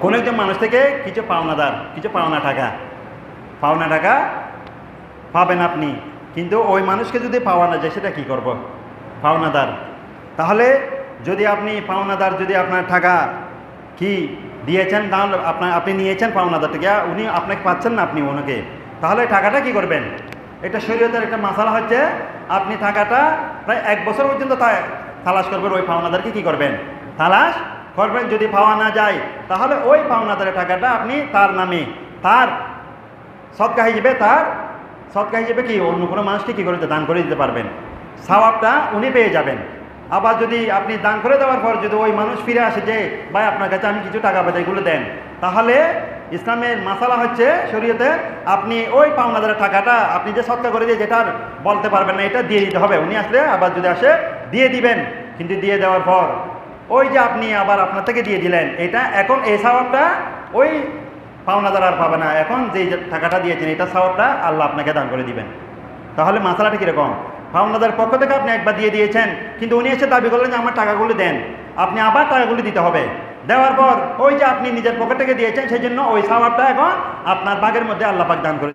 কোনো একজন মানুষ থেকে কিছু পাওনা টাকা পাবেন আপনি, কিন্তু ওই মানুষকে যদি পাওয়া না যায় সেটা কী করব? পাওনাদার। তাহলে যদি আপনার টাকা কি দিয়েছেন, তাহলে আপনি নিয়েছেন পাওনাদার থেকে, উনি আপনাকে পাচ্ছেন না, আপনি ওনাকে, তাহলে টাকাটা কি করবেন? এটা শরীয়তের একটা মাসালা হচ্ছে, আপনি টাকাটা প্রায় 1 বছর পর্যন্ত তালাশ করবেন, ওই পাওনাদারকে কি করবেন? তালাশ করবেন। যদি পাওয়া না যায় তাহলে ওই পাওনাদারের টাকাটা আপনি তার নামে, তার সদকা হিসেবে কি অন্য কোনো মানুষকে কী করে দান করে দিতে পারবেন, সওয়াবটা উনি পেয়ে যাবেন। আবার যদি আপনি দান করে দেওয়ার পর যদি ওই মানুষ ফিরে আসে যে ভাই আপনার কাছে আমি কিছু টাকা পাই, এগুলো দেন, তাহলে ইসলামের মাসালা হচ্ছে শরীয়তে, আপনি ওই পাওনাদারের টাকাটা আপনি যে সদকা করে দিয়ে যেটা বলতে পারবেন না, এটা দিয়ে দিতে হবে। উনি আসলে আবার যদি আসে দিয়ে দিবেন, কিন্তু দিয়ে দেওয়ার পর ওই যে আপনি আবার আপনার থেকে দিয়ে দিলেন, এটা এখন এই সওয়াবটা ওই পাওনাদার আর পাবে না, এখন যেই টাকাটা দিয়েছেন এটা সওয়াবটা আল্লাহ আপনাকে দান করে দিবেন। তাহলে মাসালাটা কীরকম? পাওনাদার পক্ষ থেকে আপনি একবার দিয়ে দিয়েছেন, কিন্তু উনি এসে দাবি করলেন যে আমার টাকাগুলো দেন, আপনি আবার টাকাগুলো দিতে হবে। দেওয়ার পর ওই যে আপনি নিজের পকেট থেকে দিয়েছেন, সেই জন্য ওই সওয়াবটা এখন আপনার ভাগের মধ্যে আল্লাহ পাক দান করে